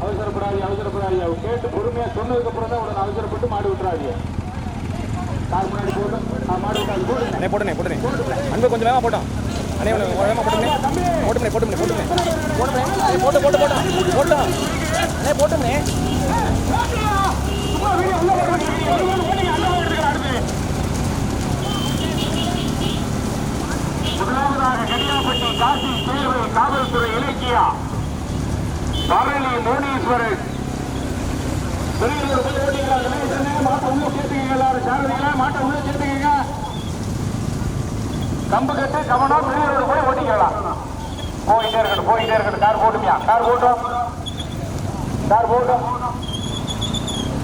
அவசரப்படாதீங்க. அவங்க கேட்டு பொறுமையா சொன்னதுக்கு அப்புறம் தான் உடனே அவசரப்பட்டு மாடு விட்டுறாதீங்க. கால் முன்னாடி போட்டோம், மாடு விட்டாது போட்டுனே அன்பு கொஞ்சம் வேகமா போட்டோம். அண்ணே வேகமா போட்டுமே முதலாவதாக கடியாப்பட்டி காசி தேர்வு காவல்துறை இலக்கியா பரணி மோனீஸ்வரன் பெரியவர் போய் ஓட்டிக்கிறாங்க. மாட்டை உள்ள சேர்த்துக்கீங்க, எல்லாரும் சாரதிகளா மாட்டை உள்ள சேர்த்துக்கீங்க. கம்பு கட்டு கவனம் பெரியவரோடு போய் ஓட்டிக்கலாம். போயிட்டே இருக்கணும். கார் போட்டுமியா? கார் போட்டோம்.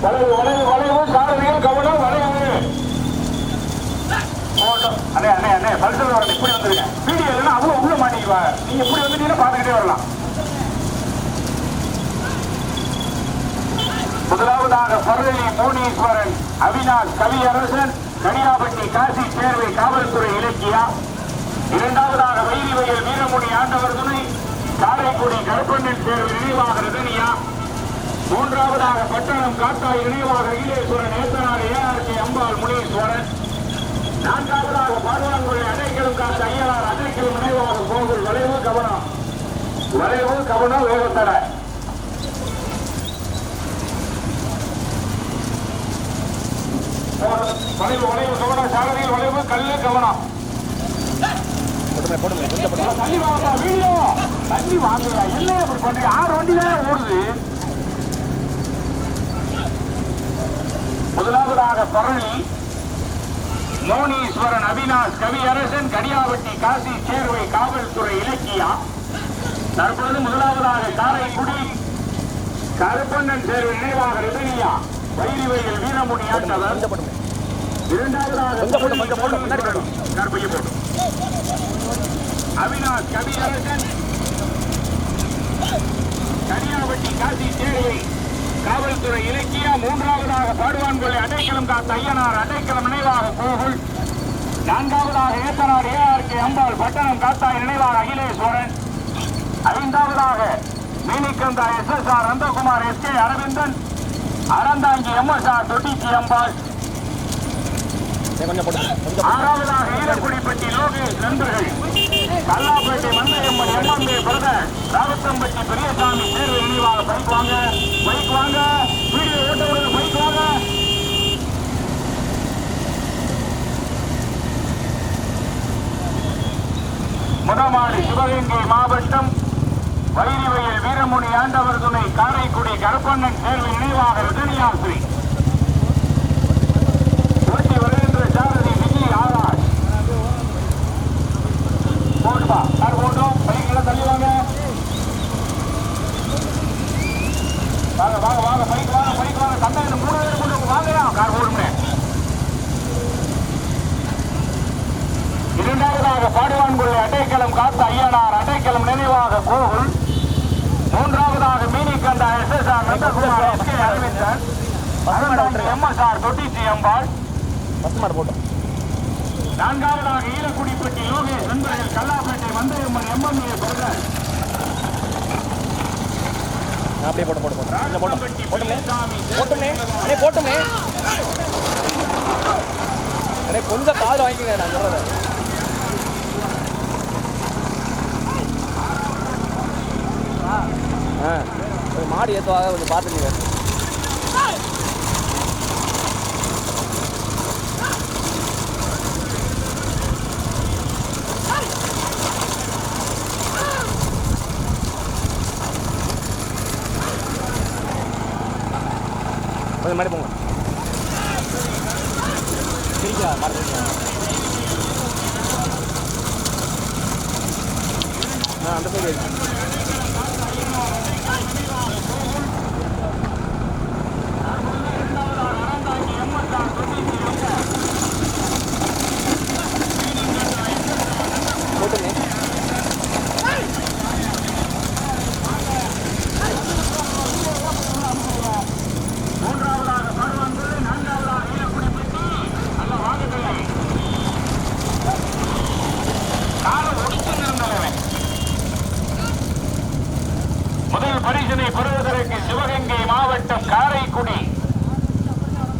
வளைவு சாரதிகள் கவனம் வளைவு போட்டோம். அண்ணே பல்சல் வரணும். இப்படி வந்துருங்க. வீடியோ இல்லைன்னா அவ்வளோ உள்ள மாட்டிக்குவாங்க. நீங்க இப்படி வந்துட்டீங்கன்னா பார்த்துக்கிட்டே வரலாம். முதலாவதாக பரணி மோனீஸ்வரன் அவினாஷ் கவியரசன் கனியாபட்டி காசி சேர்வை காவல்துறை இலக்கியா. இரண்டாவதாக வைரி வயல் வீரமுனி ஆண்டவர் துணை காரைக்குடி கருப்பண்ணன் சேர்வை நினைவாக ரதனியா. மூன்றாவதாக பட்டணம் காத்தாய் நினைவாக ஈலேஸ்வரன் ஏத்தனார் ஏஆர்கே அம்பாள் முனீஸ்வரன். நான்காவதாக பாடுவாங்குடி அடைக்கலும் காத்த ஐயனார் அடைக்கலும் நினைவாக கோவில் வளைவு கவனம் வேகத்தட. வளைவு கவனம் சாரதியில் வளைவு கல்லு கவனம். தள்ளி வாங்கப்பா, வீடியோ தள்ளி வாங்குறா. என்ன அப்படி பண்றீங்க? 6 வண்டி தான் ஓடுது. முதலாவதாக பரணி மோனீஸ்வரன் அவினாஷ் கவியரசன் கடியாவட்டி காசி சேர்வை காவல்துறை இலக்கியா. தற்பொழுது முதலாவதாக காரைக்குடி கருப்பண்ணன் சேர்வை நினைவாக ரதனியா வைரி வயல் வீரமுனி ஆண்டவர். இரண்டாவதாக அவினாஷ் கவியரசன் கனியாவட்டி காசி சேர்வை காவல்துறை இலக்கியா. மூன்றாவதாக பாடுவான்கொள்ளை அடைக்கலம் காத்த ஐயனார் அடைக்கலம் நினைவாக கோகுல். நான்காவதாக ஏத்தனார் ஏஆர்கே அம்பாள் பட்டணம் காத்தாய் நினைவாக அகிலேஸ்வரன். ஐந்தாவதாக மீனிக்கந்தா SSR Nandakumar SK Aravindan Aranthangi MSR Thottichi அம்பாள். ஆறாவதாக ஈரக்குடிப்பட்டி லோகேஷ் நண்பர்கள் கல்லாப்பேட்டை மந்தையம்மன் MMA பிரதர் ராவத்தம்பட்டி பெரியசாமி தேர்வு நினைவாக பைக் வாங்க வீடியோ ஓட்டவர்கள் பைக் வாங்க. முதமாடி சிவகங்கை மாவட்டம் வைரி வயல் வீரமுனி ஆண்டவர் துணை காரைக்குடி கருப்பண்ணன் தேர்வு நினைவாக ரஜினியாஸ்ரீ ஓட்டி வருகின்ற சாரதி விஜய் ஆராஜ். போட்டுப்பா கார் போட்டோம். பைக்கெல்லாம் தள்ளி வாங்க பைக் வாங்க தந்தை 3 பேர் கொண்டு வாங்கயா. கார் போடுமே. இரண்டாவதாக பாடுவான்கொள்ளை அடைக்கலம் காத்த ஐயனார் அடைக்கலம் நினைவாக கோகுல். மூன்றாவதாக மீனிக்கந்தா SSR Nandakumar SK Aravindan MSR Thottichi அம்பாள். நான்காவதாக ஈரக்குடிப்பட்டி லோகேஷ் நண்பர்கள் கல்லாப்பேட்டை மந்தையம்மன் MMA பிரதர் கொஞ்சம் கால் வாங்கிக்கங்க. நான் சொல்றேன் மாடு ஏற்றுவாங்க, கொஞ்சம் பார்த்துக்கங்க. கொஞ்சம் மாதிரி போங்க. சரிங்களா? அந்த சைடு போட்டுங்க. காலை ஒடிச்சு நிறந்தவன் பெறுவதற்கு சிவகங்கை மாவட்டம் காரைக்குடி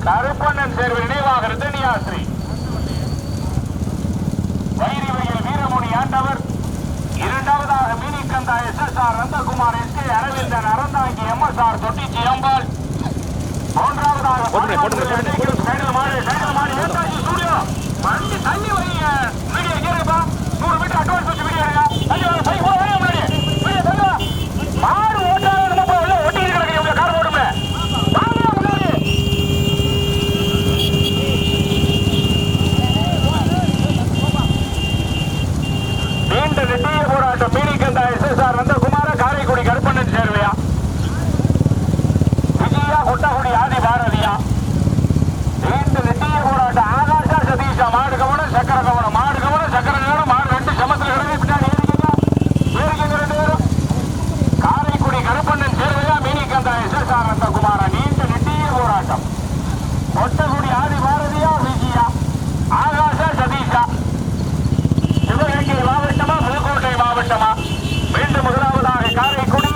கருப்பண்ணன் சேர்வு நினைவாக ரிதனியாஸ்ரீ வைரிவையில் வீரமுனி ஆண்டவர். இரண்டாவதாக மீனிக்கந்தா SSR Nandakumar SK Aravindan Aranthangi MSR Thottichi அம்பாள். மூன்றாவதாக சைடில் மாடி ஏத்தாச்சி ஸ்டூடியோ வண்டி தண்ணி வைங்க. வீடியோ கேளுப்பா 100 மீட்டர் அட்வான்ஸ் வச்சு வீடியோ எடுங்க. தண்ணி வாங்க பைக் போட வரைய முன்னாடி வீடியோ தள்ளுவா. மாடு ஓட்டாத நம்ம போய் உள்ள ஒட்டி கிடக்குறீங்க. உங்க கார் ஓடுமே வாங்க முன்னாடி. நீண்ட நெட்டிய போராட்டம் மீனிக்கந்தா SSR நந்தகுமார காரைக்குடி கருப்பண்ணன் சேர்வையா விஜயா கொட்டகுடி ஆதி பாரதியா. நீண்ட நெட்டிய போராட்டம் ஆகாஷா சதீஷா மாடு கவனம் சக்கர கவனம் மாடு கவனம் சக்கர கவனம் மாடு ரெண்டு சமத்துல கிடக்கு. பின்னாடி ஏறிக்கங்க 2 பேரும். காரைக்குடி கருப்பண்ணன் சேர்வையா மீனிக்கந்தா SSR நந்தகுமார நீண்ட நெட்டிய போராட்டம். கொட்டகுடி ஆதி பாரதியா விஜயா ஆகாஷா சதீஷா. சிவகங்கை மாவட்டமா புதுக்கோட்டை மாவட்டமா? மீண்டும் முதலாவதாக காரைக்குடி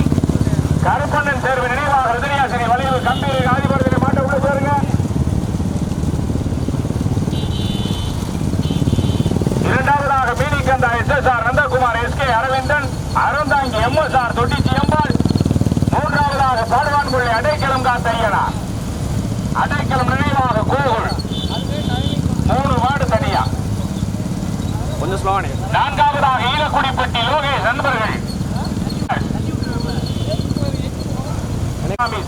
கருப்பண்ணன் சேர்வு நினைவாக ரிதனியாசினி வளைவு கம்பீர் ஆதிபர்களை மாட்ட உள்ள சேருங்க. இரண்டாவதாக மீனிக்கந்தா SSR Nandakumar SK Aravindan Aranthangi MSR Thottichi அம்பாள். மூன்றாவதாக பாடுவான்குள்ளி அடைக்கலம் காத்தையனா அடைக்கலம் நினைவாக கோகுல். 3 மாடு தனியா. கொஞ்சம் ஸ்லோவானே. நான்காவதாக ஈலக்குடிப்பட்டி லோகேஷ் நண்பர்கள்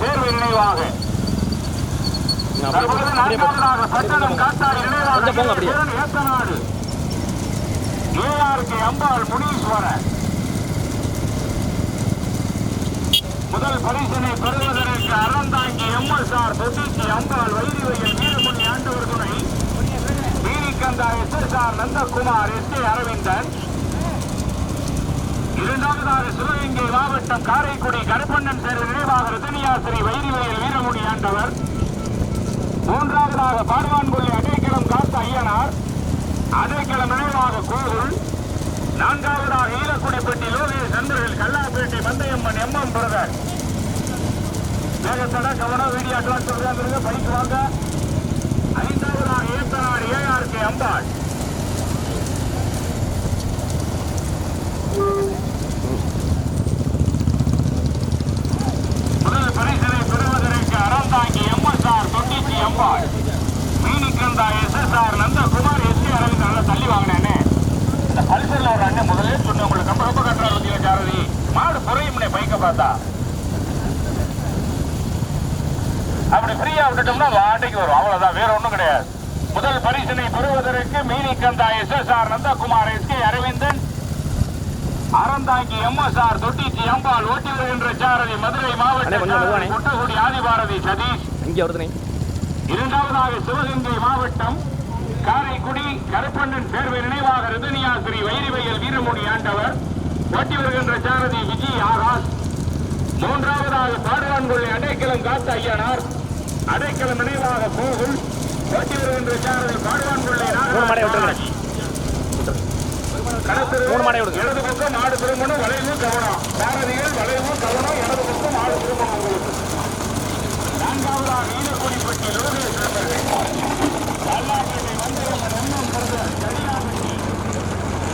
சேர்வு நினைவாக. நான்காவதாக பட்டணம் காத்தாடி நினைவாக ஏத்தநாடு ARK அம்பாள் முனீஸ்வரன். முதல் பரிசனை பெறுவதற்கு அறந்தாங்கி MSR தொட்டிச்சி அம்பாள் வைரிவையில் வீரமுனி ஆண்டவர் துணை மீனிக்கந்தா SSR நந்தகுமார் SK அரவிந்தன். இரண்டாவதாக சிவகங்கை மாவட்டம் காரைக்குடி கருப்பண்ணன் சேர்வு நினைவாக ரிதனியாஸ்ரீ வைரிவையில் வீரமுனி ஆண்டவர். மூன்றாவதாக பாடுவான்குள்ளி அடைக்கலம் காத்த ஐயனார் அடைக்கலம் நினைவாக கோகுல். நான்காவதாக ஈலக்குடிப்பட்டி லோகேஷ் நண்பர்கள் கல்லாப்பேட்டை மந்தையம்மன் MM பிரதர். வேகத்தட கவனம் வீடியோ அட்வான்ஸ் சொல்றாங்க பைக் வாங்க. ஐந்தாவதாக ஏத்தநாடு ARK அம்பாள். முதல் பரிசனை பெறுவதற்கு அறந்தாங்கி MSR தொட்டிச்சி அம்பாள். மீனிக்கந்தா SSR நந்தகுமார் SK அரவிந்தன். நல்லா தள்ளி வாங்கினேன்னு இந்த பல்சர்ல ஒரு அண்ணன் முதலே சொன்ன உங்களுக்கு ரொம்ப கட்டுறாரு சாரதி மாடு புறையும்னே பைக்க பார்த்தா. அப்படி ஃப்ரீயா விட்டுட்டோம்னா வாட்டைக்கு வரும். அவ்வளவுதான், வேற ஒண்ணும் கிடையாது. முதல் பரிசனை பெறுவதற்கு மீனிக்கந்தா SSR Nandakumar SK Aravindan Aranthangi MSR Thottichi அம்பாள். ஓட்டி வருகின்ற சாரதி மதுரை மாவட்டம் கொட்டகுடி ஆதிபாரதி சதீஷ். இரண்டாவதாக சிவகங்கை மாவட்டம் காரைக்குடி கருப்பண்ணன் சேர்வை நினைவாக ரிதனியாஸ்ரீ வைரிவையில் வீரமுனி ஆண்டவர். ஓட்டி வருகின்ற சாரதி விஜய் ஆகாஷ். மூன்றாவதாக பாடுவான்குள்ளி அடைக்கலம் காத்த ஐயனார் அடைக்கலம் நினைவாக கோகுல். ஓட்டி வருகின்ற சாரதி பாடுவான்குள்ளி நாகராஜ். இடது பக்கம் ஆடு திரும்பணும், வளைவு கவனம். சாரதிகள் வளைவு கவனம், இடது பக்கம் ஆடு திரும்பணும் உங்களுக்கு. நான்காவதாக ஈலக்குடிப்பட்டி லோகேஷ் நண்பர்கள் கல்லாப்பேட்டை மந்தையம்மன் பிரதர் கரியாபட்டி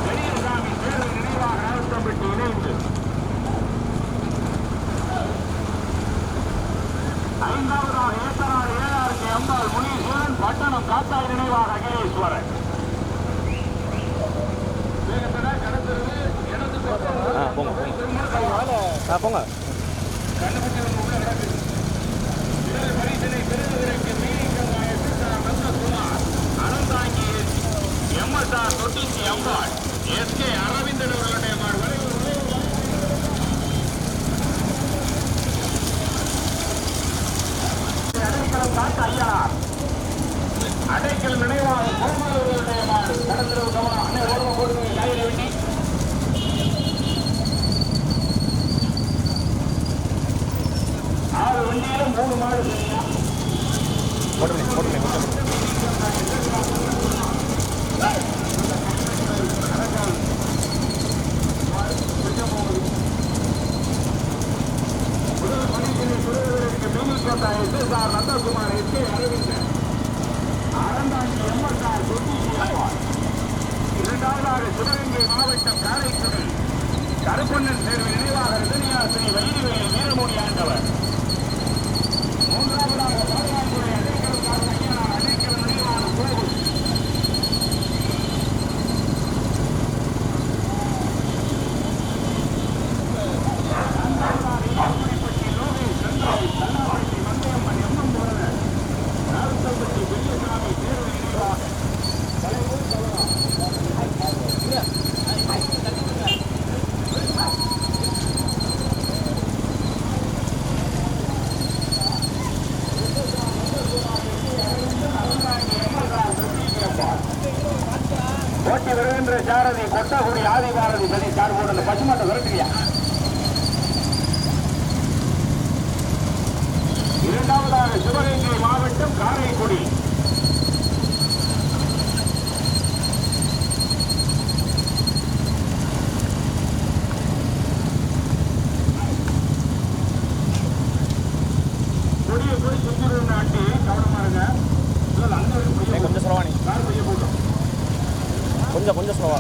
பெரியசாமி சேர்வு நினைவாக ராவத்தம்பட்டி இணைந்து. ஐந்தாவதாக ஏத்தநாடு ARK அம்பாள் முனீஸ்வரன் பட்டணம் காத்தாய் நினைவாக அகிலேஸ்வரன். போங்க. அறந்தாங்கி MSR தொட்டிச்சி அம்பாள் SK அரவிந்தன் அவர்களுடைய அடைக்கலம் காத்த ஐயனார் அடைக்கல் நினைவாக கோமாளர்களுடைய மாடு கடத்திரவு கவனம். அண்ணே ஓரமாக போடுங்க காய்கறி வெட்டி. 6 வண்டியிலும் 3 மாடு தனியா. மாவட்டம் காரைக்குடி கருப்பண்ணன் தேர்வு நினைவாக ரஜினியாசிரி வைரிவேல் வீரமணி ஆண்டவர். மூன்றாவதாக பாதுகாப்புறை அடைக்கலம் ஐயனார் அடைக்கலம் நினைவான கோவில். ஓட்டி வருகின்ற சாரதி கொட்டகுடி ஆதிபாரதி சதி சார்போடு அந்த பசுமாட்டை விரட்டுறியா? இரண்டாவதாக சிவகங்கை மாவட்டம் காரைக்குடி கொடியை போய் சுத்திருந்த ஆண்டி கவனமா இருங்க. கொஞ்சம் ஸ்லோவானி கார் பைய போட்டோம். கொஞ்சம் ஸ்லோவா.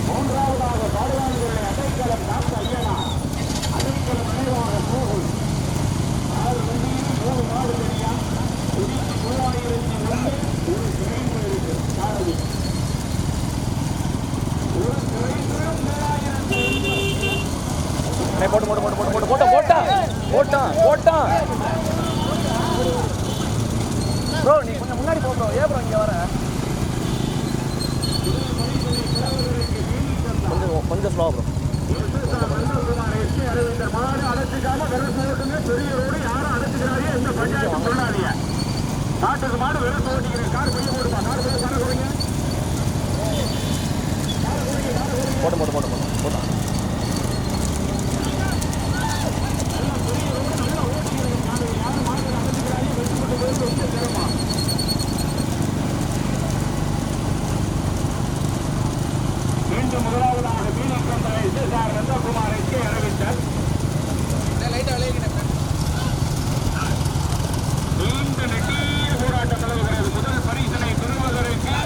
மூன்றாவதாக பாடுவான்களை அடைக்கலம் காத்த ஐயனா அடைக்கலம் நினைவாக போகும் 6 வண்டியில் 3 மாடு தனியா 3001 ஒரு சிறைந்து இருக்கு சாரதி. ஒரு சிறைந்து 3001 போட்டான் ப்ரோ. நீ கொஞ்சம் முன்னாடி போ ப்ரோ. ஏன் ப்ரோ இங்கே வர? கொஞ்சம் ஸ்லோவா ப்ரோ. மாடு அடைச்சிக்காம வெறும் ஓட்டுங்க. பெரிய ரோடு யாரும் அடைச்சிக்கிறாரே இந்த பஞ்சாயத்து சொல்லாதீங்க. நாட்டுக்கு மாடு வெறும் ஓட்டிக்கிறேன். கார் பைய போடுமா? கார் பைய கார கொடுங்க. போட்டான். மீண்டும் முதலாவதாக மீனக்கந்தாய் எஸ்எஸ்ஆர் நந்தகுமார் எஸ்கே அரவிந்தர். நீண்ட நெடிய போராட்டம் நிலவுகிறது. முதல் பரிசனை பெறுவதற்கு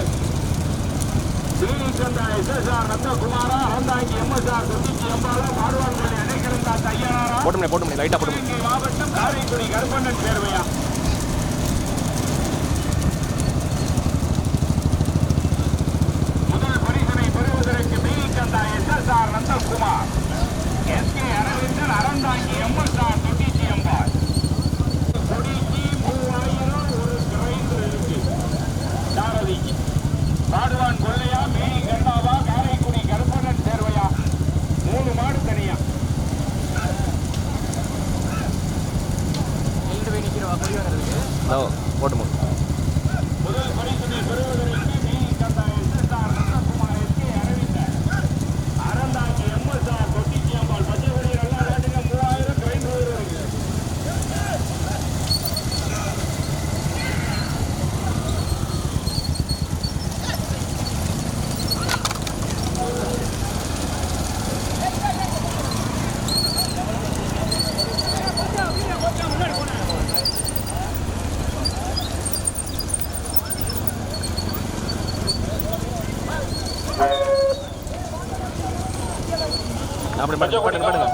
மீனக்கந்தாய் எஸ்எஸ்ஆர் நந்தகுமாரா, அறந்தாங்கி எம்எஸ்ஆர் தொண்ணூற்றி எம்பாலா, பாடுவான்களை அடைக்கலம் காத்த ஐயனாரா, போட்டு லைட்டா போட்டு. மாவட்டம் காரைக்குடி கருப்பண்ணன் சேர்வையா. முதல் பரிசனை பெறுவதற்கு Meenakkandai SSR Nandakumar, SK Aravindan, Aranthangi MSR தொண்ணூற்றி எம்பால். கொடிக்கு 3000 ஒரு கிரைண்டர் இருக்கு சாரதிக்கு. பாடுவான் கொள்ளையா, மேனி கண்டாவா, காரைக்குடி கருப்பண்ணன் சேர்வையா. 3 மாடு தனியா. போட்டு முதல் பரிசனை பெறுவதற்கு Meenakkandai SSR Nandakumar, SK Aravindan, Aranthangi MSR தொண்ணூற்றி எம்பால். பச்சைக்குடி நல்லா விளையாடுங்க. 3000 கிரைண்டர் இருக்கு. அப்படி பண்ணுங்க.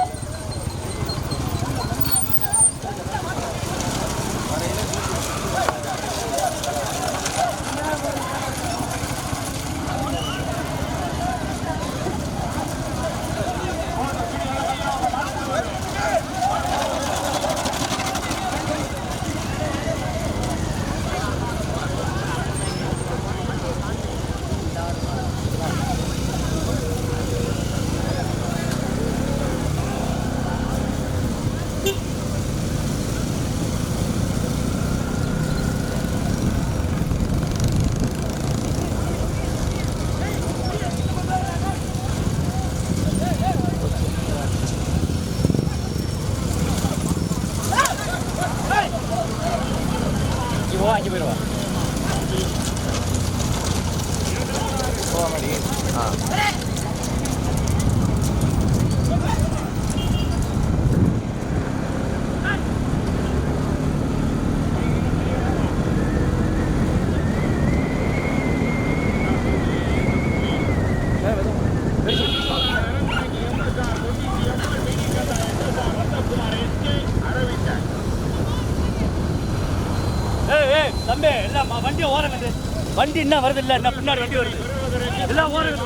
வாங்கி போயிடுவா போவாடி. ஆ தம்பி எல்லாம் வண்டியை ஓரங்க வண்டி என்ன வருது இல்லை என்ன பின்னாடி வண்டி வருது எல்லாம் ஓரங்க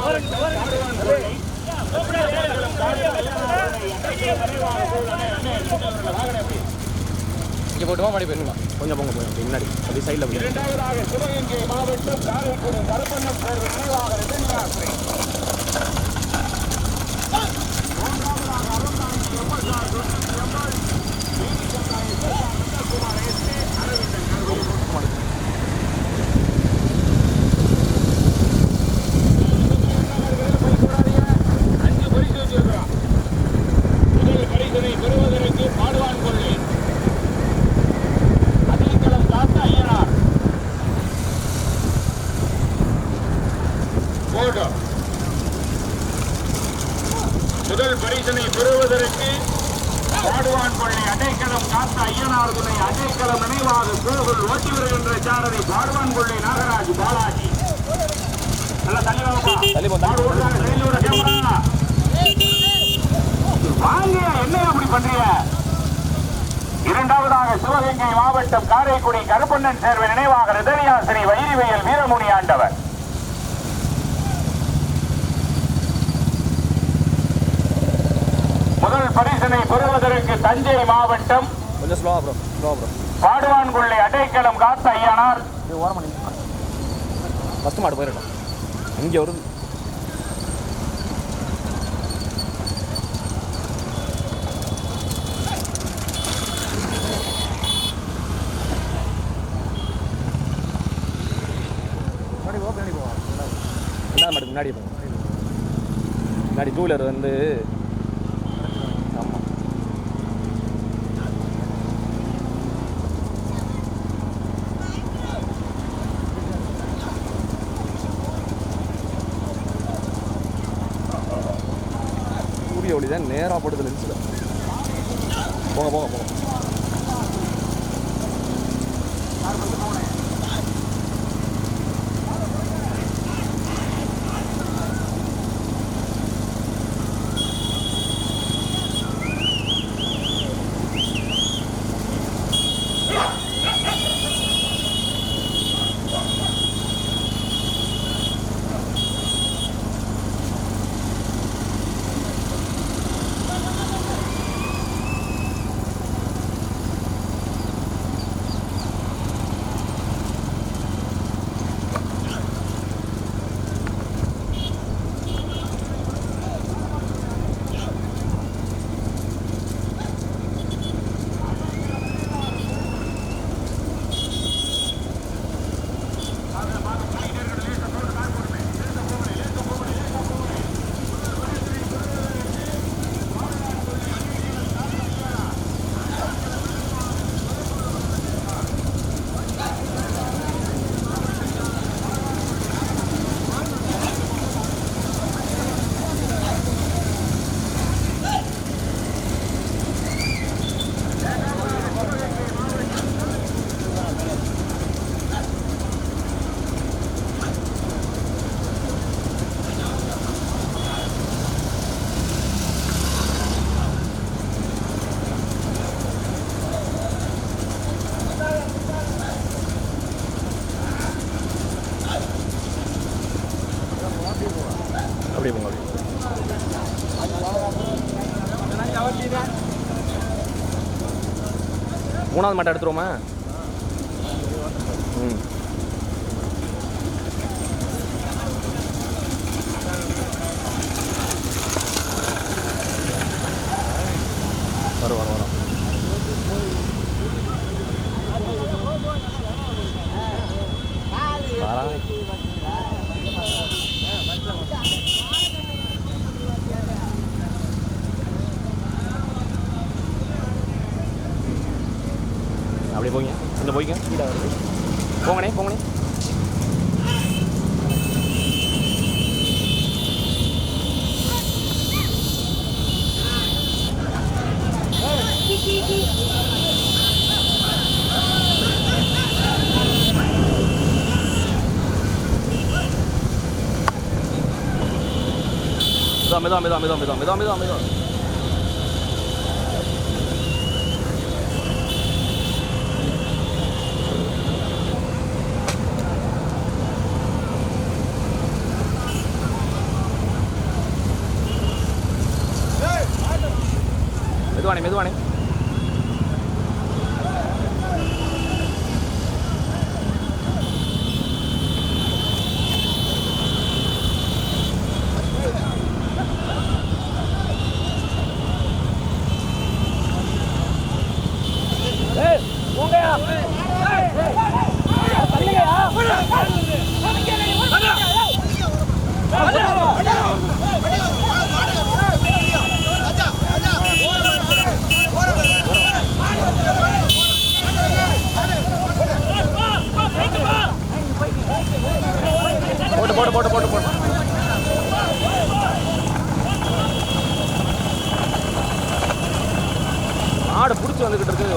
இங்கே போட்டுமா மாடி போயிருங்களா கொஞ்சம் போங்க போய் முன்னாடி அப்படியே சைடில் போய். இரண்டாவதாக சிவகங்கை மாவட்டம் காரைக்குடி கருப்பண்ணன் தேர்வு நினைவாக ரஜினிகாந்த். மூன்றாவதாக அருந்தாங்கி எம்எஸ்ஆர் தொண்ணூற்றி எம்எல் நந்தகுமார் எஸ்டி அரவிந்தன் அஞ்சு பரிசு வச்சிருக்கிறோம். முதல் பரிசனை பெறுவதற்கு பாடுவான் கொள்ளை அதிகளம் காத்த ஐயனார் போட்டோ. முதல் பரிசனை பெறுவதற்கு பாடுவான் கொள்ளை அடைக்கலம் காத்த ஐயனார் துணை அடைக்கலம் நினைவாக கோகுல் ஓட்டி வருகின்ற சாரதி பாடுவான் கொள்ளை நாகராஜ் பாலாஜி. நல்ல வாங்க என்ன அப்படி பண்றீங்க? இரண்டாவதாக சிவகங்கை மாவட்டம் காரைக்குடி கருப்பண்ணன் சேர்வை நினைவாக ரதனியாசிரி வைரிவயல் வீரமுனி ஆண்டவர். முதல் பரிசனை பெறுவதற்கு தஞ்சை மாவட்டம் கொஞ்சம் ஸ்லோவா ப்ரோ பாடுவான் கொள்ளை அடைக்கலம் காத்த ஐயனார். ஓரமாக ஃபஸ்ட்டு மாடு போயிடணும் இங்கே வருது. என்ன மாடு முன்னாடி போகும் முன்னாடி டூ வீலர் வந்து ஆமாம் சூரிய ஒளி தான் நேராக போடுது லென்ஸில். போங்க போங்க போங்க. அப்படியே போங்க அப்படியே. மூணாவது மாட்டை எடுத்துருவோமா? ம் வரும் வரும் வரும். அப்படியே போய்ங்க இந்த போய்ங்க ஸ்பீடாக வருது. போங்கண்ணே போங்கண்ணே. மெதா. மெதுவானே. போட்டு. ஆடு பிடிச்சி வந்துகிட்டு இருக்கு.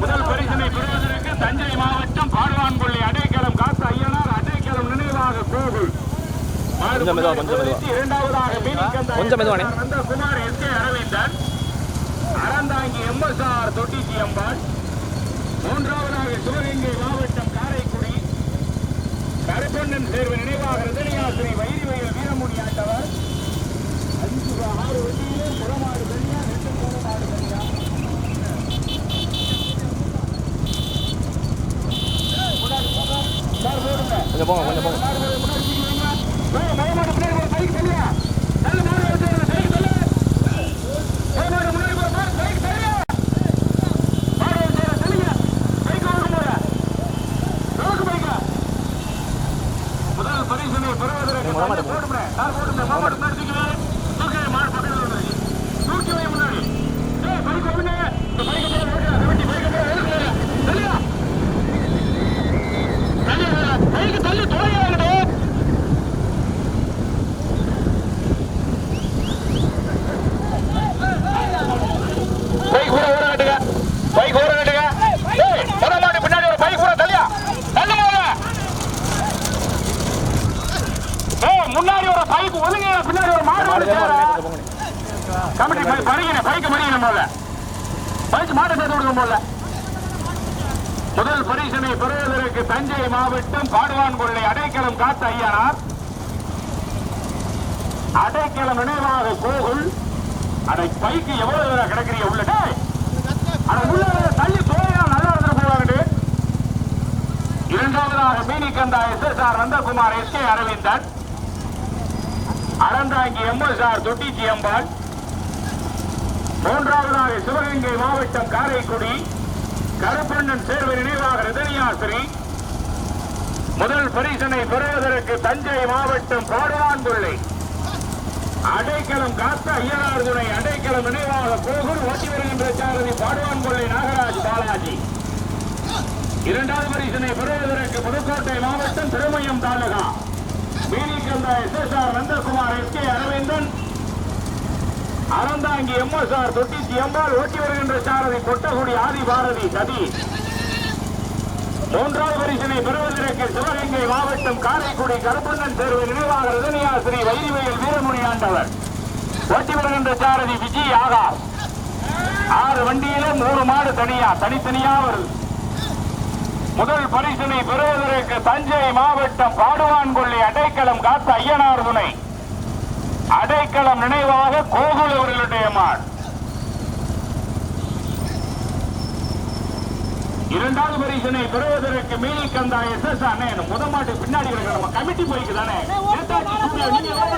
முதல் பரிசினை பெறுவதற்கு தஞ்சை மாவட்டம் பாடுவான்கொள்ளி அடைக்கலம் காத்த ஐயனார் அடைக்கலம் நினைவாக கோவில். இரண்டாவதாக குமார் எஸ்.கே. அரவிந்தன் அறந்தாங்கி MSR தொட்டிச்சி அம்பாள். மூன்றாவதாக சிவகங்கை மாவட்டம் காரைக்குடி கருப்பண்ணன் சேர்வு நினைவாக ரதனியாசிரி வைரிவயல் வீரமுனி ஆண்டவர். 6 வண்டியிலே புறமாடு தனியா 2 புறமாடு தனியா. கொஞ்சம் போங்க. முதல் பரிசனை பெறுவதற்கு முன்னாடி தள்ளி தொலைங்க. பைக் ஊற கட்டுங்க. பரமாடி பின்னாடி ஒரு பைக் ஊற தள்ளியா தள்ளு. முன்னாடி ஒரு பைக் ஒதுங்க. பின்னாடி ஒரு மாடு கமிட்டி பைக்கு மறிக்கணும் போல. பைக் மாட்டை சேர்த்து விடுங்க போல. முதல் பரிசனை பெறுவதற்கு தஞ்சை மாவட்டம் பாடுவான்கொள்ளை அடைக்கலம் காத்த ஐயனார் அடைக்கலம் நினைவாக கோகுல். அதை பைக்கு எவ்வளவு தூரம் கிடக்கிறீங்க உள்ள உள்ள தள்ளி தோழா நல்லா இருந்துட்டு போவாங்க. இரண்டாவதாக மீனிகந்தா SSR Nandakumar S.K. Aravindan Aranthangi MSR Thottichi அம்பாள். மூன்றாவதாக சிவகங்கை மாவட்டம் காரைக்குடி கருப்பண்ணன் சேர்வு நினைவாக ரதனியாசிரி. முதல் பரிசனை பெறுவதற்கு தஞ்சை மாவட்டம் பாடுவான்கொள்ளை அடைக்கலம் காத்த ஐயனார் துணை அடைக்கலம் நினைவாக கோகுல். ஓட்டி வருகின்ற சாரதி பாடுவான்கொள்ளை நாகராஜ் பாலாஜி. இரண்டாவது பரிசனை பெறுவதற்கு புதுக்கோட்டை மாவட்டம் Thirumayam taluk Meenikkantha SSR Nandakumar S.K. Aravindan Aranthangi MSR Thottichi Embal ஓட்டி வருகின்ற சாரதி கொட்டகுடி ஆதி பாரதி சதி. மூன்றாவது பரிசினை பெறுவதற்கு சிவகங்கை மாவட்டம் காரைக்குடி கருப்பண்ணன் தேர்வு நினைவாக ரதனியா ஸ்ரீ வைரிவயல் வீரமணி ஆண்டவர் ஓட்டி வருகின்ற சாரதி விஜய் ஆகாஷ். 6 வண்டியில 3 மாடு தனித்தனியா வருது. முதல் பரிசினை பெறுவதற்கு தஞ்சை மாவட்டம் பாடுவான்கொள்ளி அடைக்கலம் காத்த ஐயனார் துணை அடைக்கலம் நினைவாக கோகுல் அவர்களுடைய மாடு. இரண்டாவது பரிசினை பெறுவதற்கு மீனிக்கந்தா எஸ் அண்ணே முத மாட்டு பின்னாடி இருக்கிற கமிட்டி போய்க்கு தானே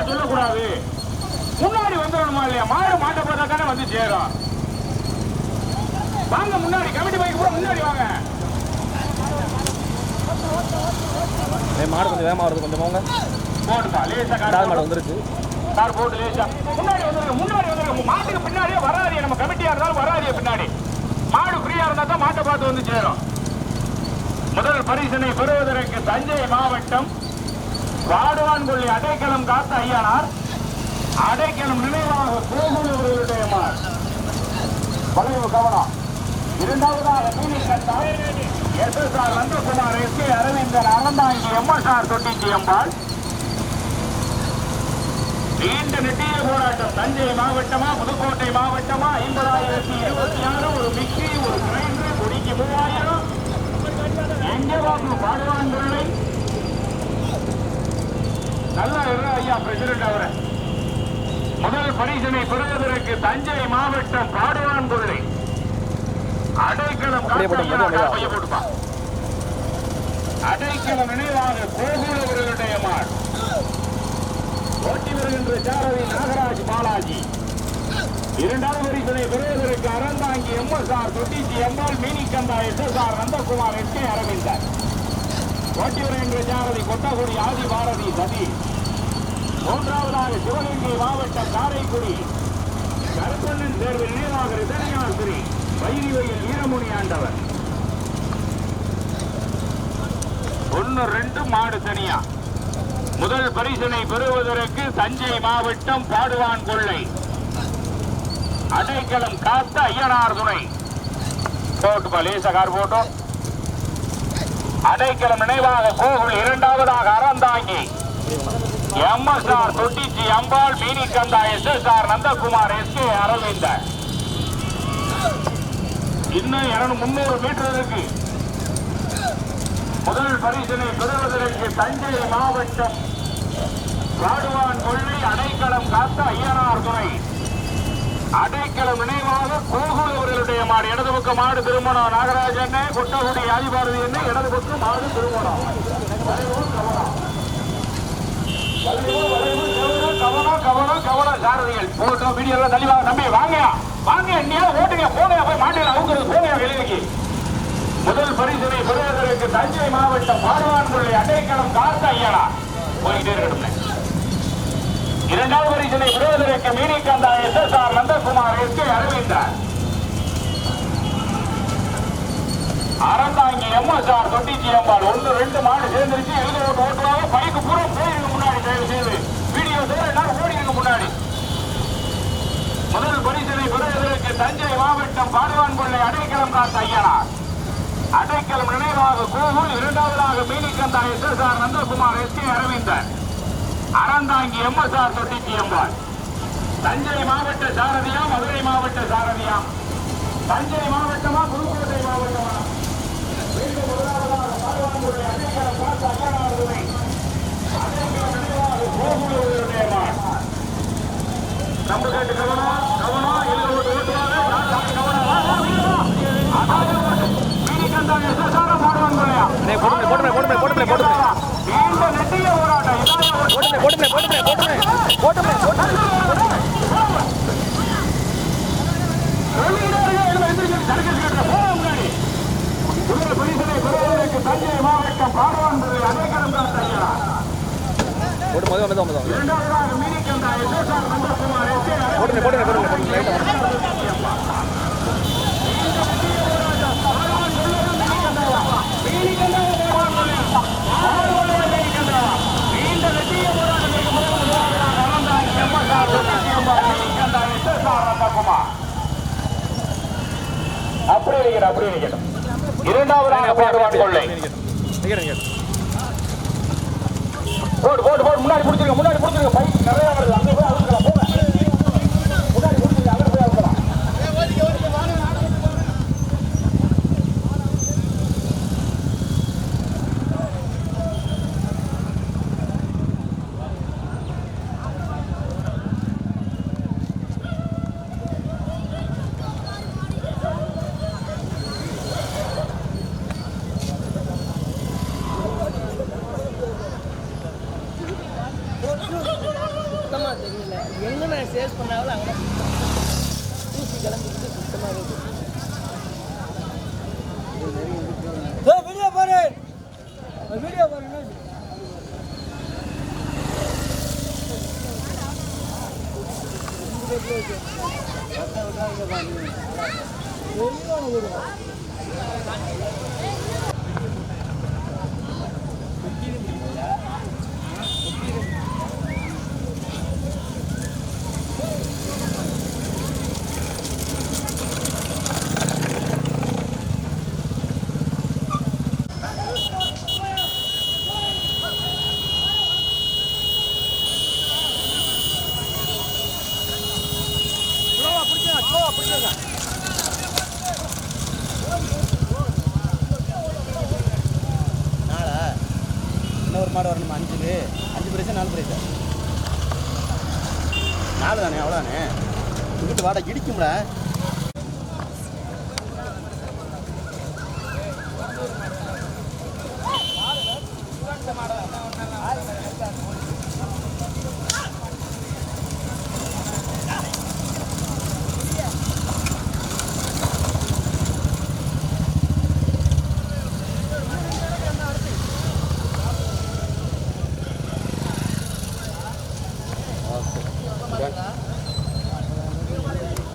சொல்லக்கூடாது. முன்னாடி வந்துடணுமா இல்லையா? மாடு மாட்டை பார்த்தாக்கானே வந்து சேரும். வாங்க முன்னாடி கமிட்டி போய்க்கு கூட முன்னாடி வாங்க. மாடு கொஞ்சம் வேகமா வருது, கொஞ்சம் போங்க. போட்டுப்பா லேசா மாடு வந்துருச்சு. கார் போட்டு லேசா முன்னாடி வந்துருங்க. மாட்டுக்கு பின்னாடியே வராதிய, நம்ம கமிட்டியா இருந்தாலும் வராதிய பின்னாடி. மாடு ஃப்ரீயா இருந்தா தான் மாட்டை பார்த்து வந்து சேரும். முதல் பரிசினை பெறுவதற்கு தஞ்சை மாவட்டம் பாடுவான்கொள்ளி அடைக்கலம் காத்த ஐயனார் அடைக்கலம் நினைவாக கோகுல் அவர்களுடைய மாடு. வளைவு கவனம். இரண்டாவதாக Meenikkantha SSR. Nandakumar SK. Aravindan Aranthangi MSR Thottichi Embal. நீண்ட நெட்டிய போராட்டம். தஞ்சை மாவட்டமா புதுக்கோட்டை மாவட்டமா? 50,026 ஒரு மிக்சி ஒரு கிரைண்டர் கொடிக்கு 3000. எங்கே வாக்கு பாடுவான்கொள்ளை நல்லா ஐயா பிரசிடென்ட் அவரை. முதல் பரிசினை பெறுவதற்கு தஞ்சை மாவட்டம் பாடுவான்கொள்ளை அடைக்கலம் போட்டுப்பா. அடைக்கலம் நினைவாக கோகுல் அவர்களுடைய மாடு ஓட்டி வருகின்ற சாரதி நாகராஜ் பாலாஜி. இரண்டாவது பரிசினை பெறுவதற்கு Aranthangi MSR Thottichi Embal Meenikkantha SSR. Nandakumar SK. Aravindan ஓட்டி வருகின்ற சாரதி கொட்டகுடி ஆதி பாரதி சதி. மூன்றாவதாக சிவகங்கை மாவட்டம் காரைக்குடி கருப்பண்ணன் தேர்வு நினைவாக ரதனியா ஸ்ரீ வைரிவயல் வீரமணி ஆண்டவர். 1-2 மாடு தனியா. முதல் பரிசினை பெறுவதற்கு தஞ்சை மாவட்டம் பாடுவான்கொள்ளை அடைக்கலம் காத்த ஐயனார் துணை போட்டு லேசா கார் போட்டோம். அடைக்கலம் நினைவாக கோகுல். இரண்டாவதாக அறந்தாங்கி எம்எஸ்ஆர் தொட்டிச்சி அம்பாள் மீனிக்கந்தா எஸ்.எஸ்.ஆர். நந்தகுமார் எஸ்.கே. அரவிந்தன். இன்னும் 300 மீட்டர் இருக்கு. முதல் பரிசினை பெறுவதற்கு தஞ்சை மாவட்டம் பாடுவான்கொள்ளை அடைக்கலம் காத்த ஐயனார் துணை அடைக்கலம் நினைவாக கோகுல் அவர்களுடைய மாடு. இடது பக்கம் மாடு திருமணம் நாகராஜன் கொட்டகுடி ஆதிபாரதி என்ன இடது பக்கம் மாடு திருமணம். கவனம் சாரதிகள் போட்டோ வீடியோ எல்லாம் தெளிவாக நம்பி வாங்க இன்னையா ஓட்டுங்க போங்க போய் மாட்டில் அவுக்குறது போங்க வெளியே. முதல் பரிசினை பெறுவதற்கு தஞ்சை மாவட்டம் பாடுவான்கொள்ளை அடைக்கலம் காத்த ஐயனார் போயிட்டே இருக்கட்டும். இரண்டாவது பரிசினை பெறுவதற்கு Meenikkantha SSR. Nandakumar SK. Aravindan Aranthangi MSR Thottichi Embal. 1-2 மாடு சேர்ந்துருச்சு. எழுத ஓட்டுவாங்க. பைக்கு பூரா போயிருங்க முன்னாடி. தயவு செய்து வீடியோ செய்ய எல்லாரும் ஓடிங்க முன்னாடி. முதல் பரிசினை பெறுவதற்கு தஞ்சை மாவட்டம் பாடுவான்கொள்ளை அடைக்கலம் காத்த ஐயனார் அடைக்கலம் நினைவாக கோகுல். இரண்டாவதாக Meenikkantha SSR. Nandakumar SK. Aravindan Aranthangi MSR Thottichi Embal. Thanjai மாவட்ட சாரதியா மதுரை மாவட்ட சாரதியா? தஞ்சை மாவட்டமா புதுக்கோட்டை மாவட்டமா? நம்ம கேட்டு கவனம் தஞ்சை மாவட்டம் பாடுவான்கொள்ளை அடைக்கலம் காத்த ஐயனார் இரண்டாவதாக மீனிக்கந்தா எஸ்.எஸ்.ஆர். நந்தகுமார் எஸ்.கே. ஆகுமா? அப்படியே நிக்கணும், அப்படியே நிக்கணும். இரண்டாவதாக பாடுவான் கொள்ளை. போடு போடு போடு, முன்னாடி பிடிச்சிருங்க, முன்னாடி பிடிச்சிருங்க. பைக் நிறைய வருது, அங்க போய் அழுக்கலாம். போங்க, முன்னாடி பிடிச்சிருங்க, அங்க போய் அழுக்கலாம். சுத்தமாக தெரியல எங்கே நான் சேஸ் பண்ணாலும் அங்கே தூசி கிளம்பிட்டு சுத்தமாக இருக்கு. வீடியோ பாரு, வீடியோ பாருங்க. இன்னொரு மாடு வரணுமா? 5 பிரைஸா 4 பிரைஸா? 4 தானே, அவ்வளோதானே. இங்கிட்டு வாடா இடிக்கும்டா.